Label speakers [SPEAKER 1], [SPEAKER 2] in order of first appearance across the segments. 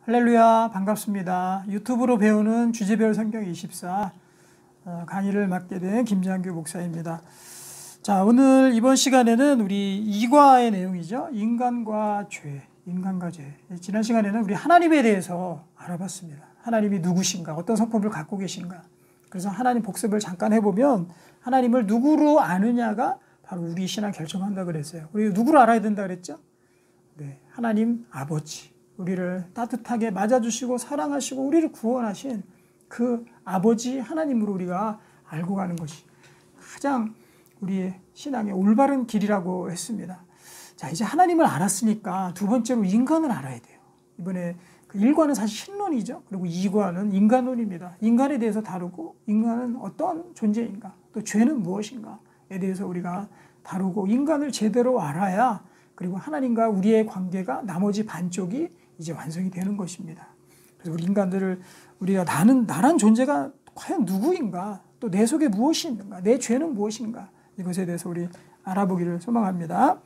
[SPEAKER 1] 할렐루야, 반갑습니다. 유튜브로 배우는 주제별 성경 24 강의를 맡게 된 김장규 목사입니다. 자, 오늘 이번 시간에는 우리 2과의 내용이죠. 인간과 죄, 인간과 죄. 지난 시간에는 우리 하나님에 대해서 알아봤습니다. 하나님이 누구신가, 어떤 성품을 갖고 계신가. 그래서 하나님 복습을 잠깐 해보면 하나님을 누구로 아느냐가 바로 우리 신앙 결정한다 그랬어요. 우리 누구로 알아야 된다 그랬죠? 네, 하나님 아버지. 우리를 따뜻하게 맞아주시고 사랑하시고 우리를 구원하신 그 아버지 하나님으로 우리가 알고 가는 것이 가장 우리의 신앙의 올바른 길이라고 했습니다. 자, 이제 하나님을 알았으니까 두 번째로 인간을 알아야 돼요. 이번에 그 1과는 사실 신론이죠. 그리고 2과는 인간론입니다. 인간에 대해서 다루고 인간은 어떤 존재인가, 또 죄는 무엇인가에 대해서 우리가 다루고 인간을 제대로 알아야 그리고 하나님과 우리의 관계가 나머지 반쪽이 이제 완성이 되는 것입니다. 그래서 우리 인간들을 우리가 나란 존재가 과연 누구인가, 또 내 속에 무엇이 있는가, 내 죄는 무엇인가, 이것에 대해서 우리 알아보기를 소망합니다.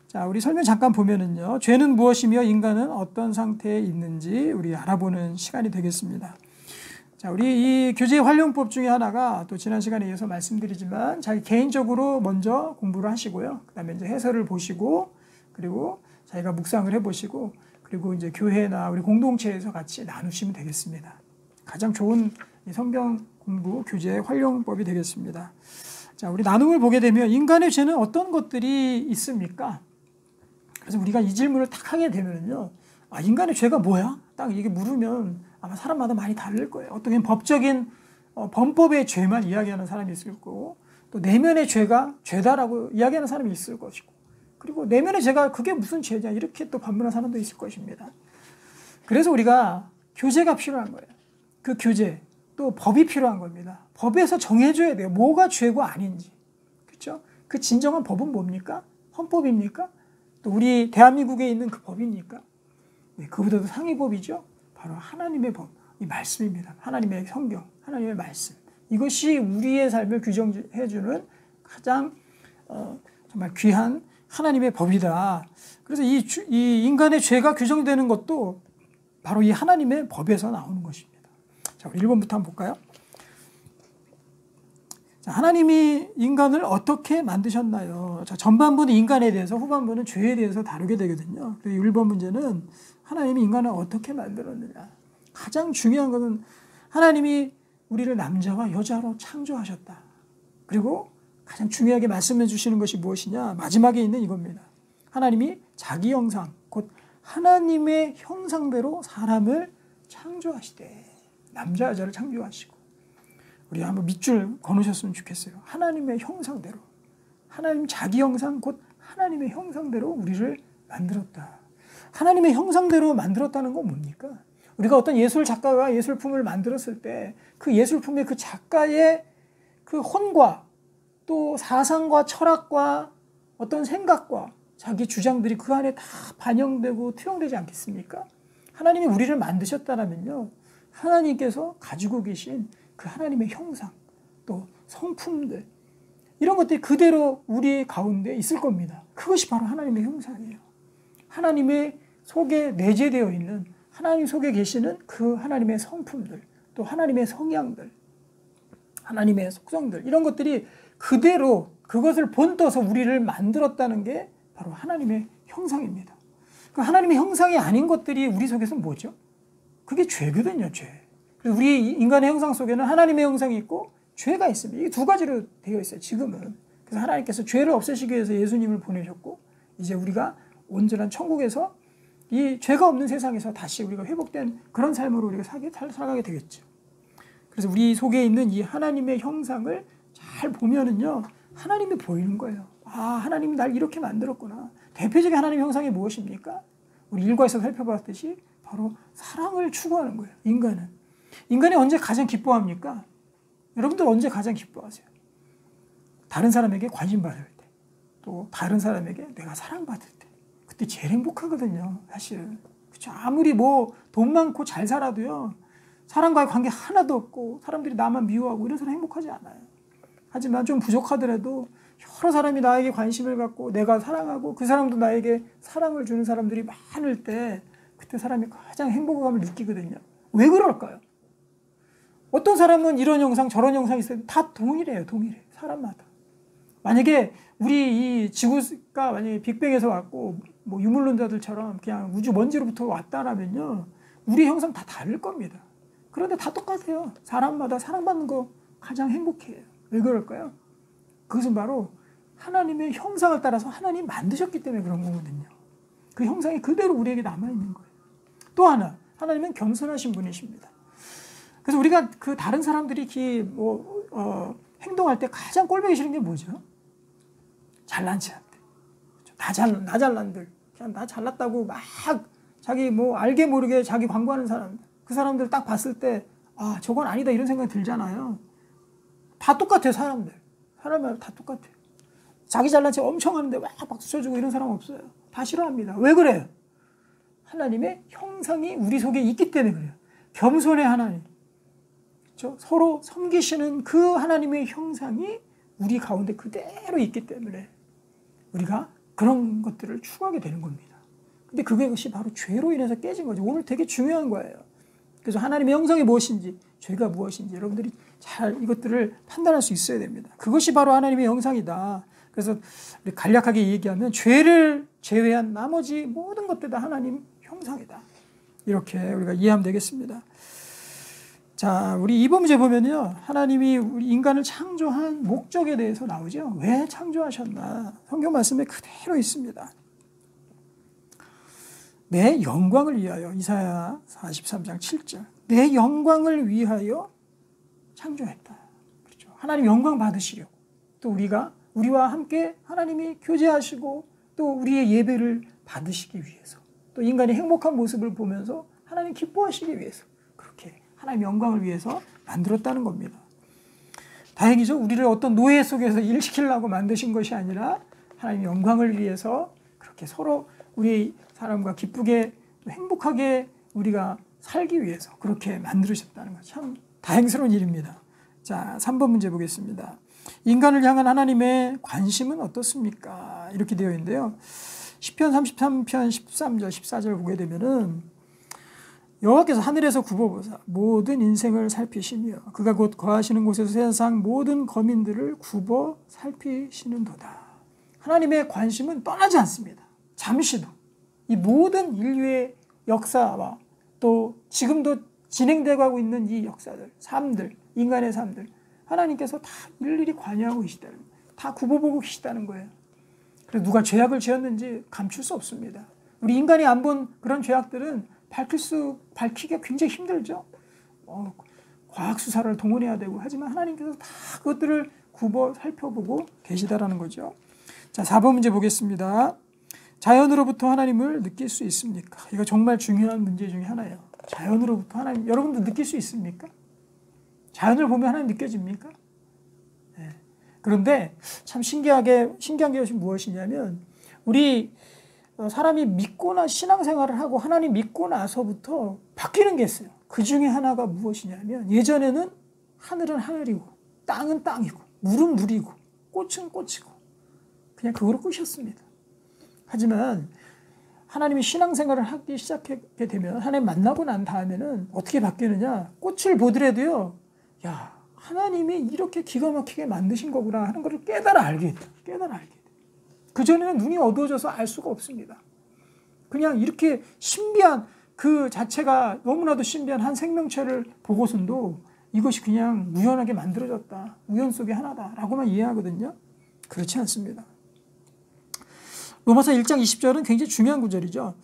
[SPEAKER 1] 자, 우리 설명 잠깐 보면은요, 죄는 무엇이며 인간은 어떤 상태에 있는지 우리 알아보는 시간이 되겠습니다. 자, 우리 이 교제 활용법 중에 하나가 또 지난 시간에 이어서 말씀드리지만 자기 개인적으로 먼저 공부를 하시고요. 그 다음에 이제 해설을 보시고 그리고 자기가 묵상을 해보시고 그리고 이제 교회나 우리 공동체에서 같이 나누시면 되겠습니다. 가장 좋은 성경 공부 교제 활용법이 되겠습니다. 자, 우리 나눔을 보게 되면 인간의 죄는 어떤 것들이 있습니까? 그래서 우리가 이 질문을 딱 하게 되면요, 아, 인간의 죄가 뭐야? 딱 이게 물으면 아마 사람마다 많이 다를 거예요. 어떤 법적인 범법의 죄만 이야기하는 사람이 있을 거고, 또 내면의 죄가 죄다라고 이야기하는 사람이 있을 것이고, 그리고 내면의 죄가 그게 무슨 죄냐 이렇게 또 반문하는 사람도 있을 것입니다. 그래서 우리가 교제가 필요한 거예요. 그 교제, 또 법이 필요한 겁니다. 법에서 정해줘야 돼요. 뭐가 죄고 아닌지. 그렇죠? 그 진정한 법은 뭡니까? 헌법입니까? 또 우리 대한민국에 있는 그 법입니까? 네, 그보다도 상위 법이죠. 바로 하나님의 법, 이 말씀입니다. 하나님의 성경, 하나님의 말씀. 이것이 우리의 삶을 규정해주는 가장 정말 귀한 하나님의 법이다. 그래서 이 인간의 죄가 규정되는 것도 바로 이 하나님의 법에서 나오는 것입니다. 자, 우리 1번부터 한번 볼까요? 자, 하나님이 인간을 어떻게 만드셨나요? 자, 전반부는 인간에 대해서, 후반부는 죄에 대해서 다루게 되거든요. 그래서 1번 문제는 하나님이 인간을 어떻게 만들었느냐. 가장 중요한 것은 하나님이 우리를 남자와 여자로 창조하셨다. 그리고 가장 중요하게 말씀해 주시는 것이 무엇이냐? 마지막에 있는 이겁니다. 하나님이 자기 형상, 곧 하나님의 형상대로 사람을 창조하시되, 남자 여자를 창조하시고, 우리 한번 밑줄 거놓으셨으면 좋겠어요. 하나님의 형상대로, 하나님 자기 형상, 곧 하나님의 형상대로 우리를 만들었다. 하나님의 형상대로 만들었다는 건 뭡니까? 우리가 어떤 예술 작가가 예술품을 만들었을 때 그 예술품의 그 작가의 그 혼과 또 사상과 철학과 어떤 생각과 자기 주장들이 그 안에 다 반영되고 투영되지 않겠습니까? 하나님이 우리를 만드셨다면요, 하나님께서 가지고 계신 그 하나님의 형상, 또 성품들, 이런 것들이 그대로 우리 가운데 있을 겁니다. 그것이 바로 하나님의 형상이에요. 하나님의 속에 내재되어 있는, 하나님 속에 계시는 그 하나님의 성품들, 또 하나님의 성향들, 하나님의 속성들, 이런 것들이 그대로 그것을 본떠서 우리를 만들었다는 게 바로 하나님의 형상입니다. 그 하나님의 형상이 아닌 것들이 우리 속에서는 뭐죠? 그게 죄거든요, 죄. 그래서 우리 인간의 형상 속에는 하나님의 형상이 있고 죄가 있습니다. 이게 두 가지로 되어 있어요, 지금은. 그래서 하나님께서 죄를 없애시기 위해서 예수님을 보내셨고, 이제 우리가 온전한 천국에서 이 죄가 없는 세상에서 다시 우리가 회복된 그런 삶으로 우리가 살아가게 되겠죠. 그래서 우리 속에 있는 이 하나님의 형상을 잘 보면은요, 하나님이 보이는 거예요. 아, 하나님이 날 이렇게 만들었구나. 대표적인 하나님의 형상이 무엇입니까? 우리 1과에서 살펴봤듯이 바로 사랑을 추구하는 거예요, 인간은. 인간이 언제 가장 기뻐합니까? 여러분들 언제 가장 기뻐하세요? 다른 사람에게 관심 받을 때, 또 다른 사람에게 내가 사랑받을 때, 그때 제일 행복하거든요, 사실은. 그렇죠? 아무리 뭐 돈 많고 잘 살아도요, 사람과의 관계 하나도 없고 사람들이 나만 미워하고 이런 사람 행복하지 않아요. 하지만 좀 부족하더라도 여러 사람이 나에게 관심을 갖고 내가 사랑하고 그 사람도 나에게 사랑을 주는 사람들이 많을 때 그때 사람이 가장 행복감을 느끼거든요. 왜 그럴까요? 어떤 사람은 이런 영상 저런 영상이 있어요. 다 동일해요. 동일해. 사람마다. 만약에 우리 이 지구가 만약에 빅뱅에서 왔고 뭐 유물론자들처럼 그냥 우주 먼지로부터 왔다라면요. 우리 형상 다 다를 겁니다. 그런데 다 똑같아요. 사람마다 사랑받는 거 가장 행복해요. 왜 그럴까요? 그것은 바로 하나님의 형상을 따라서 하나님이 만드셨기 때문에 그런 거거든요. 그 형상이 그대로 우리에게 남아있는 거예요. 또 하나, 하나님은 겸손하신 분이십니다. 그래서 우리가 그 다른 사람들이 행동할 때 가장 꼴보기 싫은 게 뭐죠? 잘난 체할 때. 나 잘난들. 그냥 나 잘났다고 막 자기 알게 모르게 자기 광고하는 사람. 그 사람들 딱 봤을 때, 아, 저건 아니다 이런 생각이 들잖아요. 다 똑같아요, 사람들. 사람마다 다 똑같아요. 자기 잘난 체 엄청 하는데 막 박수 쳐주고 이런 사람 없어요. 다 싫어합니다. 왜 그래요? 하나님의 형상이 우리 속에 있기 때문에 그래요. 겸손의 하나님. 그렇죠? 서로 섬기시는 그 하나님의 형상이 우리 가운데 그대로 있기 때문에 우리가 그런 것들을 추구하게 되는 겁니다. 근데 그것이 바로 죄로 인해서 깨진 거죠. 오늘 되게 중요한 거예요. 그래서 하나님의 형상이 무엇인지, 죄가 무엇인지 여러분들이 잘 이것들을 판단할 수 있어야 됩니다. 그것이 바로 하나님의 형상이다. 그래서 우리 간략하게 얘기하면 죄를 제외한 나머지 모든 것들 다 하나님 형상이다. 이렇게 우리가 이해하면 되겠습니다. 자, 우리 이번 문제 보면요. 하나님이 우리 인간을 창조한 목적에 대해서 나오죠. 왜 창조하셨나? 성경 말씀에 그대로 있습니다. 내 영광을 위하여, 이사야 43장 7절. 내 영광을 위하여 창조했다. 그렇죠. 하나님 영광 받으시려고. 또 우리와 함께 하나님이 교제하시고 또 우리의 예배를 받으시기 위해서. 또 인간의 행복한 모습을 보면서 하나님 기뻐하시기 위해서. 그렇게 하나님 영광을 위해서 만들었다는 겁니다. 다행이죠. 우리를 어떤 노예 속에서 일시키려고 만드신 것이 아니라 하나님 영광을 위해서 그렇게 서로 우리 사람과 기쁘게 행복하게 우리가 살기 위해서 그렇게 만들으셨다는 것. 참 다행스러운 일입니다. 자, 3번 문제 보겠습니다. 인간을 향한 하나님의 관심은 어떻습니까? 이렇게 되어 있는데요. 시편 33편 13절 14절 보게 되면은 여호와께서 하늘에서 굽어보사 모든 인생을 살피시며 그가 곧 거하시는 곳에서 세상 모든 거민들을 굽어 살피시는도다. 하나님의 관심은 떠나지 않습니다. 잠시도. 이 모든 인류의 역사와 또 지금도 진행되고 하고 있는 이 역사들, 삶들, 인간의 삶들 하나님께서 다 일일이 관여하고 계시다는 거예요. 다 굽어보고 계시다는 거예요. 그래서 누가 죄악을 지었는지 감출 수 없습니다. 우리 인간이 안 본 그런 죄악들은 밝히기가 굉장히 힘들죠. 과학수사를 동원해야 되고 하지만 하나님께서 다 그것들을 굽어 살펴보고 계시다라는 거죠. 자, 4번 문제 보겠습니다. 자연으로부터 하나님을 느낄 수 있습니까? 이거 정말 중요한 문제 중에 하나예요. 자연으로부터 하나님, 여러분도 느낄 수 있습니까? 자연을 보면 하나님 느껴집니까? 네. 그런데 참 신기한 것이 무엇이냐면 우리 사람이 믿거나 신앙생활을 하고 하나님 믿고 나서부터 바뀌는 게 있어요. 그 중에 하나가 무엇이냐면 예전에는 하늘은 하늘이고 땅은 땅이고 물은 물이고 꽃은 꽃이고 그냥 그거로 끝이었습니다. 하지만 하나님이 신앙생활을 하기 시작하게 되면 하나님 만나고 난 다음에는 어떻게 바뀌느냐. 꽃을 보더라도요. 야, 하나님이 이렇게 기가 막히게 만드신 거구나 하는 것을 깨달아 알게 돼. 그전에는 눈이 어두워져서 알 수가 없습니다. 그냥 이렇게 신비한 그 자체가 너무나도 신비한 한 생명체를 보고선도 이것이 그냥 우연하게 만들어졌다. 우연 속의 하나다라고만 이해하거든요. 그렇지 않습니다. 로마서 1장 20절은 굉장히 중요한 구절이죠.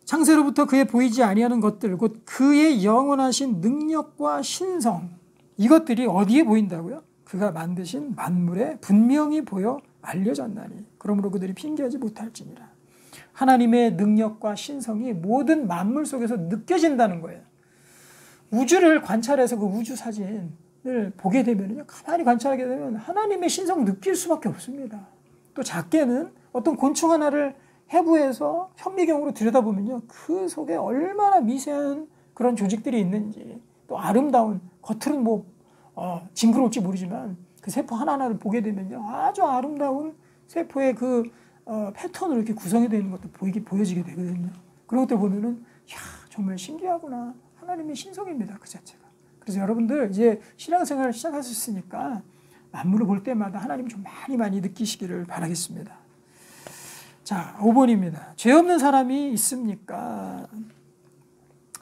[SPEAKER 1] 창세로부터 그의 보이지 아니하는 것들 곧 그의 영원하신 능력과 신성 이것들이 어디에 보인다고요? 그가 만드신 만물에 분명히 보여 알려졌나니 그러므로 그들이 핑계하지 못할지니라. 하나님의 능력과 신성이 모든 만물 속에서 느껴진다는 거예요. 우주를 관찰해서 그 우주 사진을 보게 되면요, 가만히 관찰하게 되면 하나님의 신성 느낄 수밖에 없습니다. 또 작게는 어떤 곤충 하나를 해부해서 현미경으로 들여다보면요, 그 속에 얼마나 미세한 그런 조직들이 있는지, 또 아름다운 겉으로는 징그러울지 모르지만 그 세포 하나하나를 보게 되면요, 아주 아름다운 세포의 그 패턴으로 이렇게 구성이 되는 것도 보여지게 되거든요. 그런 것들 보면은 정말 신기하구나. 하나님의 신성입니다. 그 자체가. 그래서 여러분들 이제 신앙생활을 시작하셨으니까 만물을 볼 때마다 하나님 좀 많이 느끼시기를 바라겠습니다. 자, 5번입니다. 죄 없는 사람이 있습니까?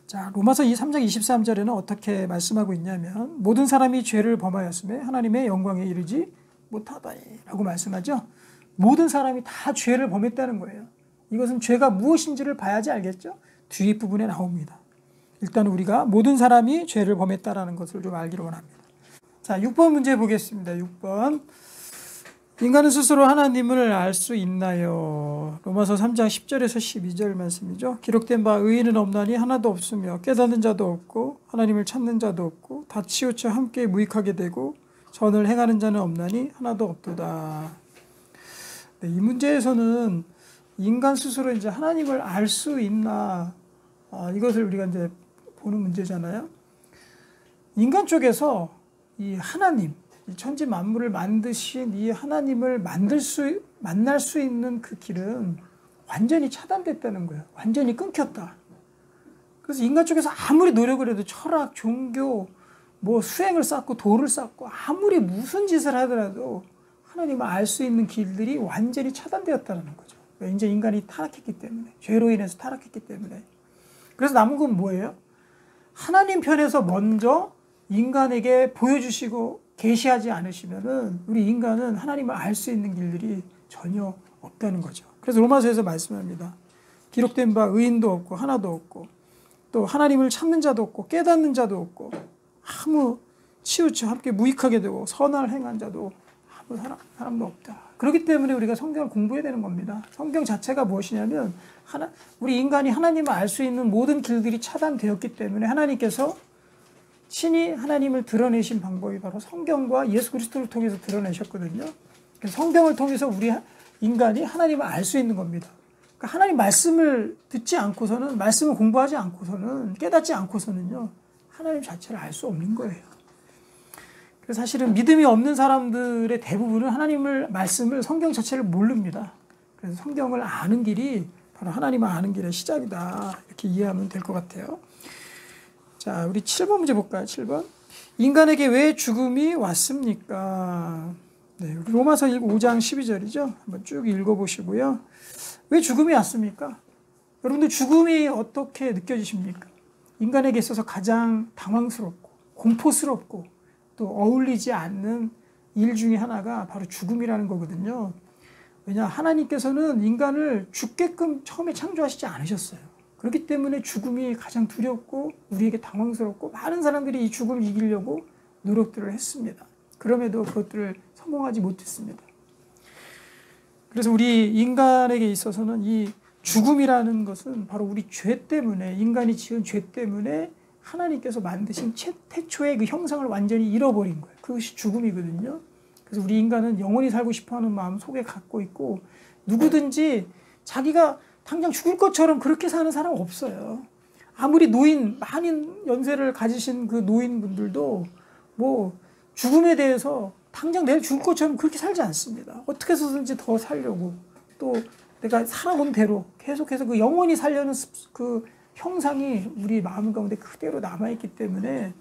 [SPEAKER 1] 자, 로마서 3장 23절에는 어떻게 말씀하고 있냐면 모든 사람이 죄를 범하였음에 하나님의 영광에 이르지 못하다니 라고 말씀하죠. 모든 사람이 다 죄를 범했다는 거예요. 이것은 죄가 무엇인지를 봐야지 알겠죠? 뒷부분에 나옵니다. 일단 우리가 모든 사람이 죄를 범했다라는 것을 좀 알기를 원합니다. 자, 6번 문제 보겠습니다. 6번. 인간은 스스로 하나님을 알 수 있나요? 로마서 3장 10절에서 12절 말씀이죠. 기록된 바 의인은 없나니 하나도 없으며 깨닫는 자도 없고 하나님을 찾는 자도 없고 다 치우쳐 함께 무익하게 되고 선을 행하는 자는 없나니 하나도 없도다. 네, 이 문제에서는 인간 스스로 이제 하나님을 알 수 있나, 이것을 우리가 이제 보는 문제잖아요. 인간 쪽에서 이 하나님, 이 천지 만물을 만드신 이 하나님을 만날 수 있는 그 길은 완전히 차단됐다는 거예요. 완전히 끊겼다. 그래서 인간 쪽에서 아무리 노력을 해도 철학, 종교, 뭐 수행을 쌓고 도를 쌓고 아무리 무슨 짓을 하더라도 하나님을 알 수 있는 길들이 완전히 차단되었다는 거죠. 이제 인간이 타락했기 때문에, 죄로 인해서 타락했기 때문에. 그래서 남은 건 뭐예요? 하나님 편에서 먼저 인간에게 보여주시고 계시하지 않으시면은 우리 인간은 하나님을 알 수 있는 길들이 전혀 없다는 거죠. 그래서 로마서에서 말씀합니다. 기록된 바 의인도 없고 하나도 없고 또 하나님을 찾는 자도 없고 깨닫는 자도 없고 아무 치우쳐 함께 무익하게 되고 선을 행한 자도 아무 사람도 없다. 그렇기 때문에 우리가 성경을 공부해야 되는 겁니다. 성경 자체가 무엇이냐면 우리 인간이 하나님을 알 수 있는 모든 길들이 차단되었기 때문에 하나님께서 친히 하나님을 드러내신 방법이 바로 성경과 예수 그리스도를 통해서 드러내셨거든요. 그래서 성경을 통해서 우리 인간이 하나님을 알 수 있는 겁니다. 그러니까 하나님 말씀을 듣지 않고서는, 말씀을 공부하지 않고서는, 깨닫지 않고서는요, 하나님 자체를 알 수 없는 거예요. 그래서 사실은 믿음이 없는 사람들의 대부분은 하나님을, 말씀을, 성경 자체를 모릅니다. 그래서 성경을 아는 길이 바로 하나님을 아는 길의 시작이다. 이렇게 이해하면 될 것 같아요. 자, 우리 7번 문제 볼까요? 7번. 인간에게 왜 죽음이 왔습니까? 네, 로마서 5장 12절이죠. 한번 쭉 읽어보시고요. 왜 죽음이 왔습니까? 여러분들 죽음이 어떻게 느껴지십니까? 인간에게 있어서 가장 당황스럽고 공포스럽고 또 어울리지 않는 일 중에 하나가 바로 죽음이라는 거거든요. 왜냐, 하나님께서는 인간을 죽게끔 처음에 창조하시지 않으셨어요. 그렇기 때문에 죽음이 가장 두렵고 우리에게 당황스럽고 많은 사람들이 이 죽음을 이기려고 노력들을 했습니다. 그럼에도 그것들을 성공하지 못했습니다. 그래서 우리 인간에게 있어서는 이 죽음이라는 것은 바로 우리 죄 때문에, 인간이 지은 죄 때문에 하나님께서 만드신 태초의 그 형상을 완전히 잃어버린 거예요. 그것이 죽음이거든요. 그래서 우리 인간은 영원히 살고 싶어하는 마음 속에 갖고 있고 누구든지 자기가 당장 죽을 것처럼 그렇게 사는 사람 없어요. 아무리 많은 연세를 가지신 그 노인분들도 뭐 죽음에 대해서 당장 내일 죽을 것처럼 그렇게 살지 않습니다. 어떻게 해서든지 더 살려고 또 내가 살아온 대로 계속해서 그 영원히 살려는 그 형상이 우리 마음 가운데 그대로 남아있기 때문에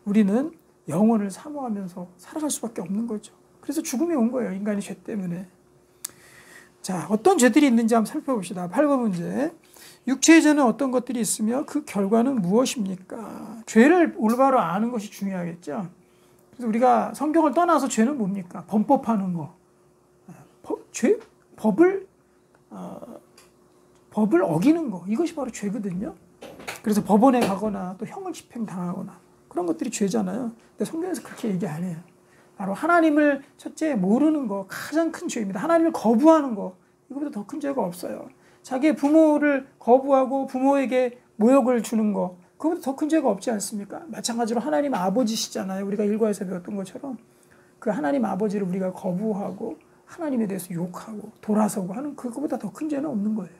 [SPEAKER 1] 우리는 영원을 사모하면서 살아갈 수밖에 없는 거죠. 그래서 죽음이 온 거예요. 인간의 죄 때문에. 자, 어떤 죄들이 있는지 한번 살펴봅시다. 8번 문제. 육체의 죄는 어떤 것들이 있으며 그 결과는 무엇입니까? 죄를 올바로 아는 것이 중요하겠죠. 그래서 우리가 성경을 떠나서 죄는 뭡니까? 범법하는 거. 법을 어기는 거. 이것이 바로 죄거든요. 그래서 법원에 가거나 또 형을 집행당하거나 그런 것들이 죄잖아요. 근데 성경에서 그렇게 얘기 안 해요. 바로 하나님을 첫째 모르는 거 가장 큰 죄입니다. 하나님을 거부하는 거 이거보다 더 큰 죄가 없어요. 자기의 부모를 거부하고 부모에게 모욕을 주는 거 그거보다 더 큰 죄가 없지 않습니까? 마찬가지로 하나님 아버지시잖아요. 우리가 일과에서 배웠던 것처럼 그 하나님 아버지를 우리가 거부하고 하나님에 대해서 욕하고 돌아서고 하는 그거보다 더 큰 죄는 없는 거예요.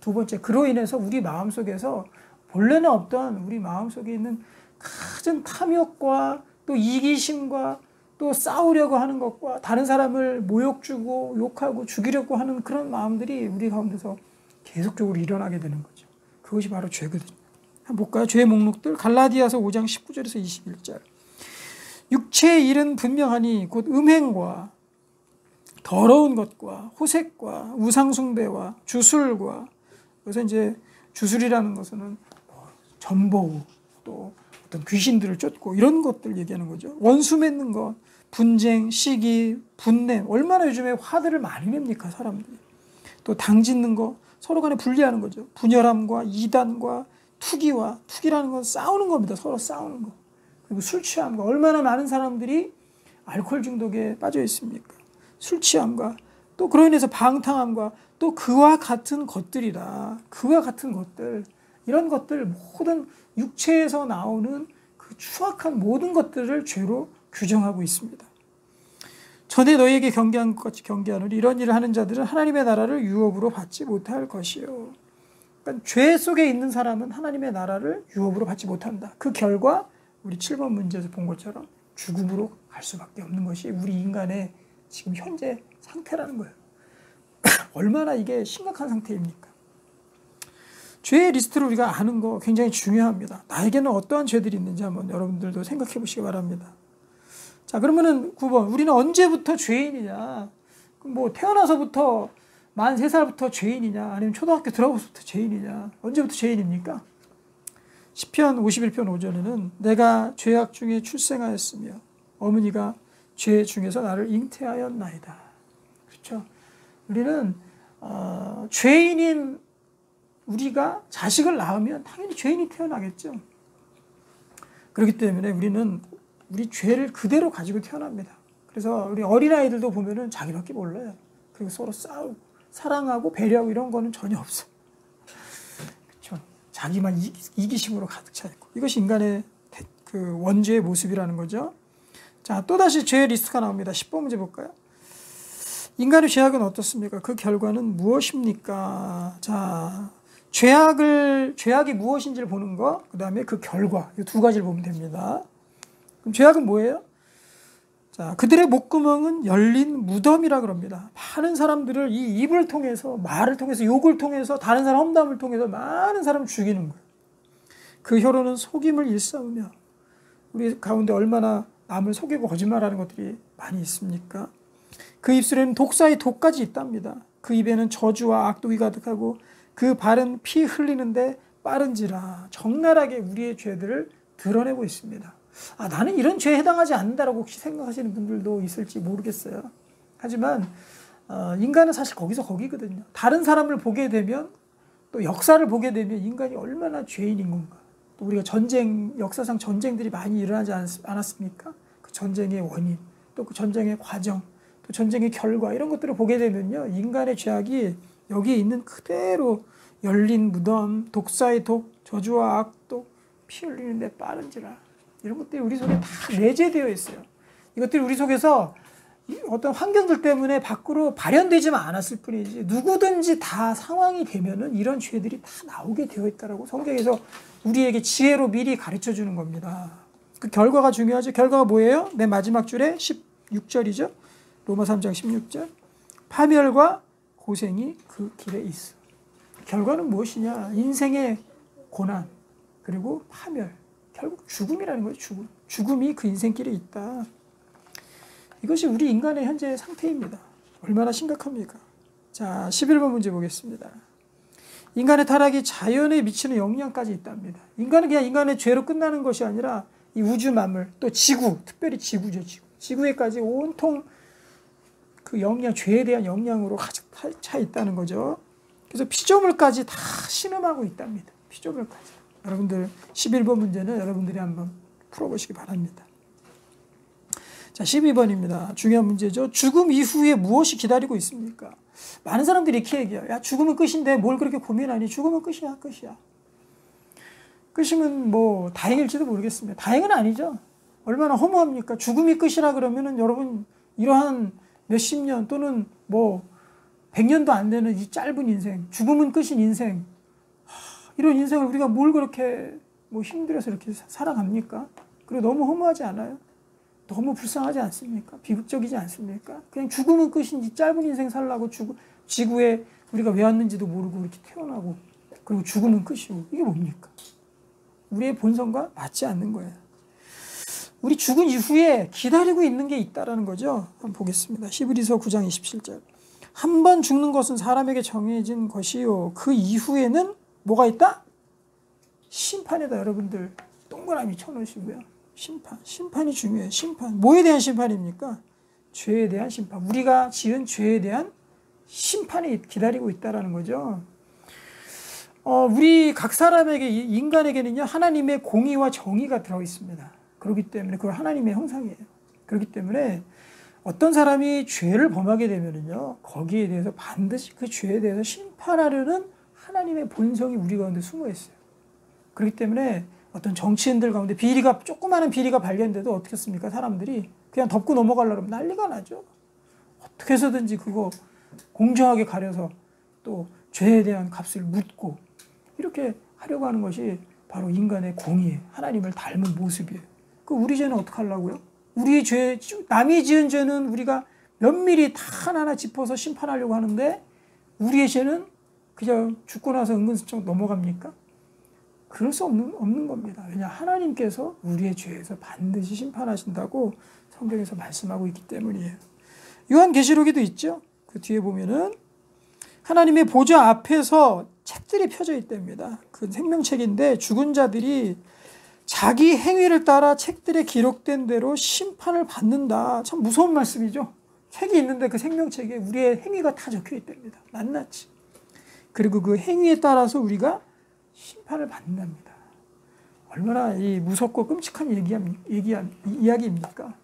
[SPEAKER 1] 두 번째, 그로 인해서 우리 마음속에서 본래는 없던 우리 마음속에 있는 가진 탐욕과 또 이기심과 또 싸우려고 하는 것과 다른 사람을 모욕 주고 욕하고 죽이려고 하는 그런 마음들이 우리 가운데서 계속적으로 일어나게 되는 거죠. 그것이 바로 죄거든요. 한번 볼까요? 죄의 목록들. 갈라디아서 5장 19절에서 21절. 육체의 일은 분명하니 곧 음행과 더러운 것과 호색과 우상숭배와 주술과, 그래서 이제 주술이라는 것은 전보우, 또 어떤 귀신들을 쫓고 이런 것들 얘기하는 거죠. 원수 맺는 것, 분쟁, 시기, 분냄. 얼마나 요즘에 화들을 많이 냅니까 사람들이. 또 당짓는 거, 서로 간에 분리하는 거죠. 분열함과 이단과 투기라는 건 싸우는 겁니다. 서로 싸우는 거. 그리고 술 취함과, 얼마나 많은 사람들이 알코올 중독에 빠져 있습니까? 술 취함과, 또 그로 인해서 방탕함과, 또 그와 같은 것들이라. 그와 같은 것들, 이런 것들, 모든 육체에서 나오는 그 추악한 모든 것들을 죄로 규정하고 있습니다. 전에 너희에게 경계한 것 같이 경계하노니 이런 일을 하는 자들은 하나님의 나라를 유업으로 받지 못할 것이요. 그러니까 죄 속에 있는 사람은 하나님의 나라를 유업으로 받지 못한다. 그 결과 우리 7번 문제에서 본 것처럼 죽음으로 갈 수밖에 없는 것이 우리 인간의 지금 현재 상태라는 거예요. 얼마나 이게 심각한 상태입니까? 죄의 리스트를 우리가 아는 거 굉장히 중요합니다. 나에게는 어떠한 죄들이 있는지 한번 여러분들도 생각해 보시기 바랍니다. 자, 그러면은 9번. 우리는 언제부터 죄인이냐? 뭐 태어나서부터 만 3살부터 죄인이냐? 아니면 초등학교 들어가서부터 죄인이냐? 언제부터 죄인입니까? 시편 51편 5절에는 내가 죄악 중에 출생하였으며 어머니가 죄 중에서 나를 잉태하였나이다. 그렇죠? 우리는 죄인인 우리가 자식을 낳으면 당연히 죄인이 태어나겠죠. 그렇기 때문에 우리는 우리 죄를 그대로 가지고 태어납니다. 그래서 우리 어린아이들도 보면은 자기밖에 몰라요. 그리고 서로 싸우고 사랑하고 배려하고 이런 거는 전혀 없어요. 그렇죠? 자기만 이기심으로 가득 차 있고, 이것이 인간의 그 원죄의 모습이라는 거죠. 자, 또다시 죄의 리스트가 나옵니다. 10번 문제 볼까요? 인간의 죄악은 어떻습니까? 그 결과는 무엇입니까? 자, 죄악이 무엇인지를 보는 거, 그 다음에 그 결과, 이 두 가지를 보면 됩니다. 그럼 죄악은 뭐예요? 자, 그들의 목구멍은 열린 무덤이라 그럽니다. 많은 사람들을 이 입을 통해서, 말을 통해서, 욕을 통해서, 다른 사람 험담을 통해서 많은 사람을 죽이는 거예요. 그 혀로는 속임을 일삼으며, 우리 가운데 얼마나 남을 속이고 거짓말하는 것들이 많이 있습니까? 그 입술에는 독사의 독까지 있답니다. 그 입에는 저주와 악독이 가득하고 그 발은 피 흘리는데 빠른지라. 적나라하게 우리의 죄들을 드러내고 있습니다. 아, 나는 이런 죄에 해당하지 않는다라고 혹시 생각하시는 분들도 있을지 모르겠어요. 하지만 인간은 사실 거기서 거기거든요. 다른 사람을 보게 되면, 또 역사를 보게 되면 인간이 얼마나 죄인인 건가. 또 우리가 역사상 전쟁들이 많이 일어나지 않았습니까? 그 전쟁의 원인, 또 그 전쟁의 과정, 또 전쟁의 결과, 이런 것들을 보게 되면요, 인간의 죄악이 여기에 있는 그대로 열린 무덤, 독사의 독, 저주와 악독, 피 흘리는데 빠른지라. 이런 것들이 우리 속에 다 내재되어 있어요. 이것들이 우리 속에서 어떤 환경들 때문에 밖으로 발현되지만 않았을 뿐이지, 누구든지 다 상황이 되면은 이런 죄들이 다 나오게 되어 있다라고 성경에서 우리에게 지혜로 미리 가르쳐 주는 겁니다. 그 결과가 중요하죠. 결과가 뭐예요? 맨 마지막 줄에 16절이죠. 로마 3장 16절. 파멸과 고생이 그 길에 있어. 결과는 무엇이냐? 인생의 고난, 그리고 파멸. 결국 죽음이라는 거예요. 죽음이 그 인생길에 있다. 이것이 우리 인간의 현재 상태입니다. 얼마나 심각합니까? 자, 11번 문제 보겠습니다. 인간의 타락이 자연에 미치는 영향까지 있답니다. 인간은 그냥 인간의 죄로 끝나는 것이 아니라 이 우주 만물, 또 지구, 특별히 지구죠. 지구에까지 온통 그 영향, 죄에 대한 영향으로 가득 차 있다는 거죠. 그래서 피조물까지 다 신음하고 있답니다. 피조물까지. 여러분들 11번 문제는 여러분들이 한번 풀어보시기 바랍니다. 자, 12번입니다. 중요한 문제죠. 죽음 이후에 무엇이 기다리고 있습니까? 많은 사람들이 이렇게 얘기해요. 야, 죽음은 끝인데 뭘 그렇게 고민하니? 죽음은 끝이야, 끝이야. 끝이면 뭐 다행일지도 모르겠습니다. 다행은 아니죠. 얼마나 허무합니까? 죽음이 끝이라 그러면은 여러분, 이러한 몇십 년 또는 뭐 100년도 안 되는 이 짧은 인생, 죽음은 끝인 인생, 이런 인생을 우리가 뭘 그렇게 뭐 힘들어서 이렇게 살아갑니까? 그리고 너무 허무하지 않아요? 너무 불쌍하지 않습니까? 비극적이지 않습니까? 그냥 죽음은 끝인 이 짧은 인생 살라고 지구에 우리가 왜 왔는지도 모르고 이렇게 태어나고, 그리고 죽으면 끝이고. 이게 뭡니까? 우리의 본성과 맞지 않는 거예요. 우리 죽은 이후에 기다리고 있는 게 있다라는 거죠. 한번 보겠습니다. 히브리서 9장 27절. 한 번 죽는 것은 사람에게 정해진 것이요. 그 이후에는 뭐가 있다? 심판이다. 여러분들 동그라미 쳐놓으시고요. 심판이 중요해요. 심판. 뭐에 대한 심판입니까? 죄에 대한 심판. 우리가 지은 죄에 대한 심판이 기다리고 있다라는 거죠. 우리 각 사람에게, 인간에게는요, 하나님의 공의와 정의가 들어있습니다. 그렇기 때문에 그건 하나님의 형상이에요. 그렇기 때문에 어떤 사람이 죄를 범하게 되면은요, 거기에 대해서 반드시 그 죄에 대해서 심판하려는 하나님의 본성이 우리 가운데 숨어 있어요. 그렇기 때문에 어떤 정치인들 가운데 조그마한 비리가 발견돼도 어떻게 습니까? 사람들이 그냥 덮고 넘어가려고 하면 난리가 나죠. 어떻게 해서든지 그거 공정하게 가려서 또 죄에 대한 값을 묻고 이렇게 하려고 하는 것이 바로 인간의 공의에 하나님을 닮은 모습이에요. 그 우리 죄는 어떻게 하려고요? 우리의 죄, 남이 지은 죄는 우리가 면밀히 다 하나하나 짚어서 심판하려고 하는데 우리의 죄는 그냥 죽고 나서 은근슬쩍 넘어갑니까? 그럴 수 없는 겁니다. 왜냐, 하나님께서 우리의 죄에서 반드시 심판하신다고 성경에서 말씀하고 있기 때문이에요. 요한계시록에도 있죠. 그 뒤에 보면은 하나님의 보좌 앞에서 책들이 펴져 있답니다. 그 생명책인데 죽은 자들이 자기 행위를 따라 책들에 기록된 대로 심판을 받는다. 참 무서운 말씀이죠. 책이 있는데 그 생명책에 우리의 행위가 다 적혀 있답니다. 낱낱이. 그리고 그 행위에 따라서 우리가 심판을 받는답니다. 얼마나 이 무섭고 끔찍한 이야기입니까?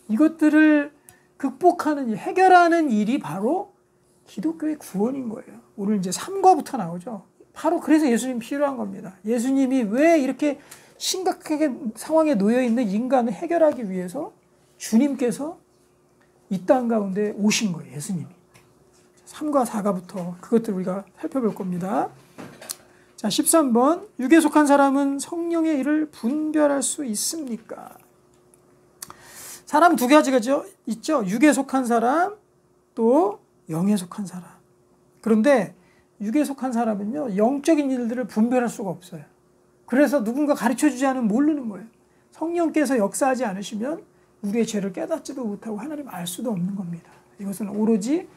[SPEAKER 1] 이것들을 극복하는, 해결하는 일이 바로 기독교의 구원인 거예요. 오늘 이제 3과부터 나오죠. 바로 그래서 예수님이 필요한 겁니다. 예수님이 왜 이렇게 심각하게 상황에 놓여 있는 인간을 해결하기 위해서 주님께서 이 땅 가운데 오신 거예요. 예수님이. 3과 4과부터 그것들 우리가 살펴볼 겁니다. 자, 13번. 육에 속한 사람은 성령의 일을 분별할 수 있습니까? 사람 두 가지가 있죠. 육에 속한 사람, 또 영에 속한 사람. 그런데 육에 속한 사람은요, 영적인 일들을 분별할 수가 없어요. 그래서 누군가 가르쳐주지 않으면 모르는 거예요. 성령께서 역사하지 않으시면 우리의 죄를 깨닫지도 못하고 하나님 알 수도 없는 겁니다. 이것은 오로지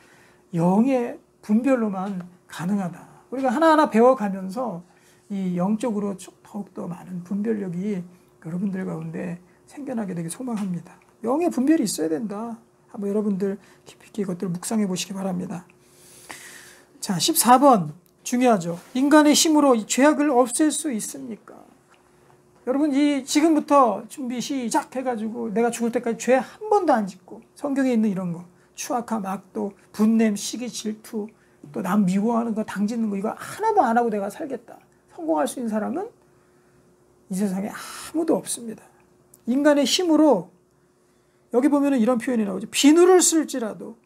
[SPEAKER 1] 영의 분별로만 가능하다. 우리가 하나하나 배워가면서 이 영적으로 더욱더 많은 분별력이 여러분들 가운데 생겨나게 되길 소망합니다. 영의 분별이 있어야 된다. 한번 여러분들 깊이 이것들을 묵상해 보시기 바랍니다. 자, 14번 중요하죠. 인간의 힘으로 이 죄악을 없앨 수 있습니까? 여러분, 지금부터 준비 시작해가지고 내가 죽을 때까지 죄 한 번도 안 짓고 성경에 있는 이런 거, 추악함, 악도, 분냄, 시기, 질투, 또 남 미워하는 거, 당짓는 거, 이거 하나도 안 하고 내가 살겠다. 성공할 수 있는 사람은 이 세상에 아무도 없습니다. 인간의 힘으로, 여기 보면은 이런 표현이 나오죠. 비누를 쓸지라도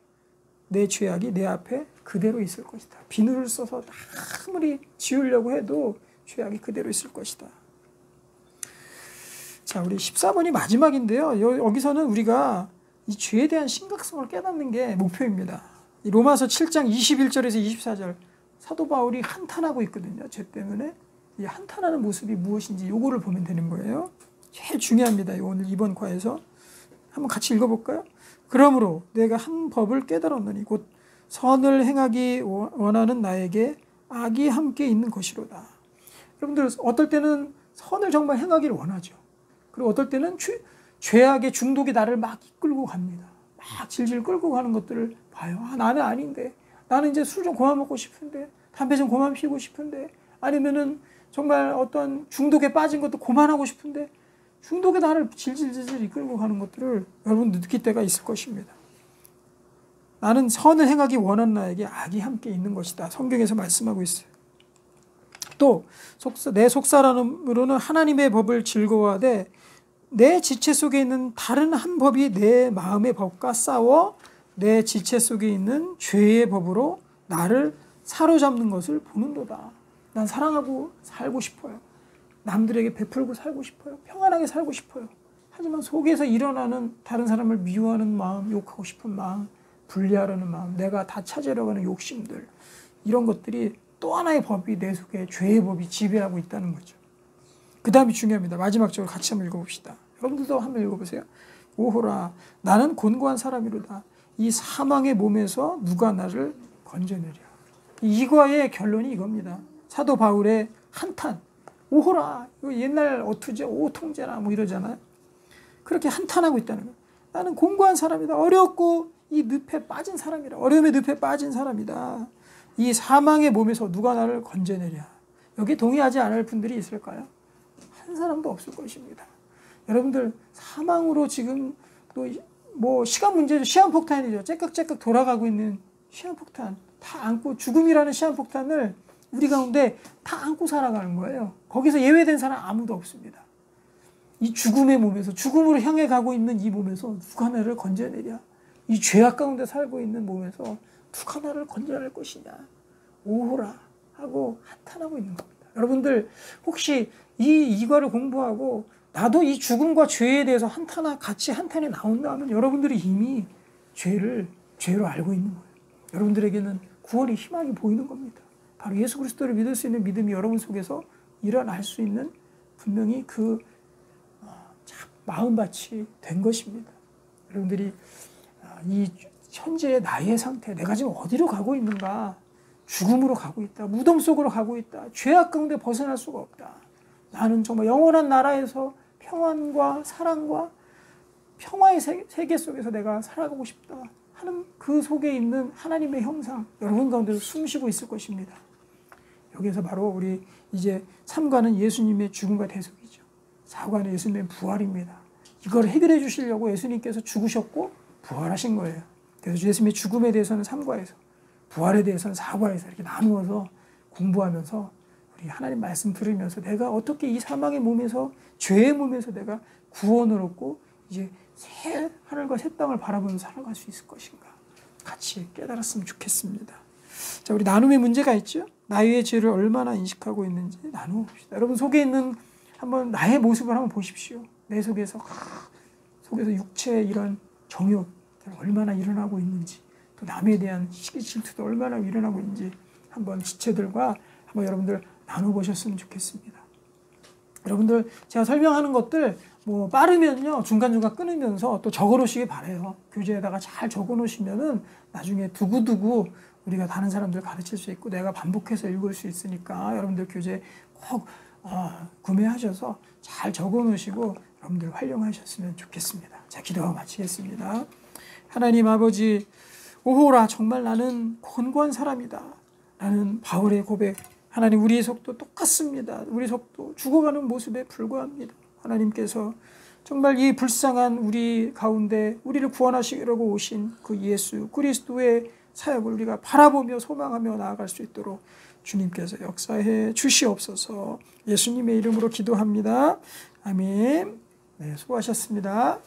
[SPEAKER 1] 내 죄악이 내 앞에 그대로 있을 것이다. 비누를 써서 아무리 지우려고 해도 죄악이 그대로 있을 것이다. 자, 우리 14번이 마지막인데요. 여기서는 우리가 이 죄에 대한 심각성을 깨닫는 게 목표입니다. 이 로마서 7장 21절에서 24절 사도 바울이 한탄하고 있거든요. 죄 때문에. 이 한탄하는 모습이 무엇인지 요거를 보면 되는 거예요. 제일 중요합니다. 오늘 이번 과에서 한번 같이 읽어볼까요? 그러므로 내가 한 법을 깨달았노니 곧 선을 행하기 원하는 나에게 악이 함께 있는 것이로다. 여러분들 어떨 때는 선을 정말 행하기를 원하죠. 그리고 어떨 때는 죄악의 중독이 나를 막 이끌고 갑니다. 막 질질 끌고 가는 것들을 봐요. 나는 아닌데. 나는 이제 술 좀 그만 먹고 싶은데. 담배 좀 그만 피우고 싶은데. 아니면은 정말 어떤 중독에 빠진 것도 그만하고 싶은데. 중독에 나를 질질질질 이끌고 가는 것들을 여러분 느낄 때가 있을 것입니다. 나는 선을 행하기 원하는 나에게 악이 함께 있는 것이다. 성경에서 말씀하고 있어요. 또 내 속사람으로는 하나님의 법을 즐거워하되 내 지체 속에 있는 다른 한 법이 내 마음의 법과 싸워 내 지체 속에 있는 죄의 법으로 나를 사로잡는 것을 보는도다. 난 사랑하고 살고 싶어요. 남들에게 베풀고 살고 싶어요. 평안하게 살고 싶어요. 하지만 속에서 일어나는 다른 사람을 미워하는 마음, 욕하고 싶은 마음, 분리하려는 마음, 내가 다 찾으려고 하는 욕심들, 이런 것들이 또 하나의 법이 내 속에 죄의 법이 지배하고 있다는 거죠. 그 다음이 중요합니다. 마지막적으로 같이 한번 읽어봅시다. 여러분들도 한번 읽어보세요. 오호라 나는 곤고한 사람이로다. 이 사망의 몸에서 누가 나를 건져내랴. 이과의 결론이 이겁니다. 사도 바울의 한탄. 오호라. 이거 옛날 어투제 오통제나 뭐 이러잖아요. 그렇게 한탄하고 있다는 거예요. 나는 곤고한 사람이다. 어렵고 이 늪에 빠진 사람이다. 어려움의 늪에 빠진 사람이다. 이 사망의 몸에서 누가 나를 건져내랴. 여기 동의하지 않을 분들이 있을까요? 한 사람도 없을 것입니다. 여러분들 사망으로 지금 또 뭐 시간 문제죠. 시한폭탄이죠. 째깍째깍 돌아가고 있는 시한폭탄. 다 안고 죽음이라는 시한폭탄을 우리 가운데 다 안고 살아가는 거예요. 거기서 예외된 사람 아무도 없습니다. 이 죽음의 몸에서 죽음으로 향해 가고 있는 이 몸에서 누가 나를 건져내랴. 이 죄악 가운데 살고 있는 몸에서 누가 나를 건져낼 것이냐. 오호라 하고 한탄하고 있는 겁니다. 여러분들 혹시 이 이과를 공부하고 나도 이 죽음과 죄에 대해서 같이 한탄에 나온다면 여러분들이 이미 죄로 알고 있는 거예요. 여러분들에게는 구원의 희망이 보이는 겁니다. 바로 예수 그리스도를 믿을 수 있는 믿음이 여러분 속에서 일어날 수 있는 분명히 그 마음밭이 된 것입니다. 여러분들이 이 현재의 나의 상태, 내가 지금 어디로 가고 있는가? 죽음으로 가고 있다. 무덤 속으로 가고 있다. 죄악 가운데 벗어날 수가 없다. 나는 정말 영원한 나라에서 평안과 사랑과 평화의 세계 속에서 내가 살아가고 싶다 하는 그 속에 있는 하나님의 형상 여러분 가운데서 숨쉬고 있을 것입니다. 여기에서 바로 우리 이제 3과는 예수님의 죽음과 대속이죠. 4과는 예수님의 부활입니다. 이걸 해결해 주시려고 예수님께서 죽으셨고 부활하신 거예요. 그래서 예수님의 죽음에 대해서는 3과에서 부활에 대해서는 4과에서 이렇게 나누어서 공부하면서 우리 하나님 말씀 들으면서 내가 어떻게 이 사망의 몸에서 죄의 몸에서 내가 구원을 얻고 이제 새 하늘과 새 땅을 바라보면서 살아갈 수 있을 것인가 같이 깨달았으면 좋겠습니다. 자, 우리 나눔의 문제가 있죠. 나의 죄를 얼마나 인식하고 있는지 나누어 봅시다. 여러분 속에 있는 한번 나의 모습을 한번 보십시오. 내 속에서 육체의 이런 정욕 얼마나 일어나고 있는지 또 남에 대한 시기 질투도 얼마나 일어나고 있는지 한번 지체들과 한번 여러분들 나눠보셨으면 좋겠습니다. 여러분들 제가 설명하는 것들 뭐 빠르면요 중간중간 끊으면서 또 적어놓으시기 바래요. 교재에다가 잘 적어놓으시면은 나중에 두고두고 우리가 다른 사람들 가르칠 수 있고 내가 반복해서 읽을 수 있으니까 여러분들 교재 꼭 구매하셔서 잘 적어놓으시고 여러분들 활용하셨으면 좋겠습니다. 자, 기도하고 마치겠습니다. 하나님 아버지, 오호라 정말 나는 곤고한 사람이다. 나는 바울의 고백, 하나님 우리의 속도 똑같습니다. 우리 속도 죽어가는 모습에 불과합니다. 하나님께서 정말 이 불쌍한 우리 가운데 우리를 구원하시려고 오신 그 예수 그리스도의 사역을 우리가 바라보며 소망하며 나아갈 수 있도록 주님께서 역사해 주시옵소서. 예수님의 이름으로 기도합니다. 아멘. 네, 수고하셨습니다.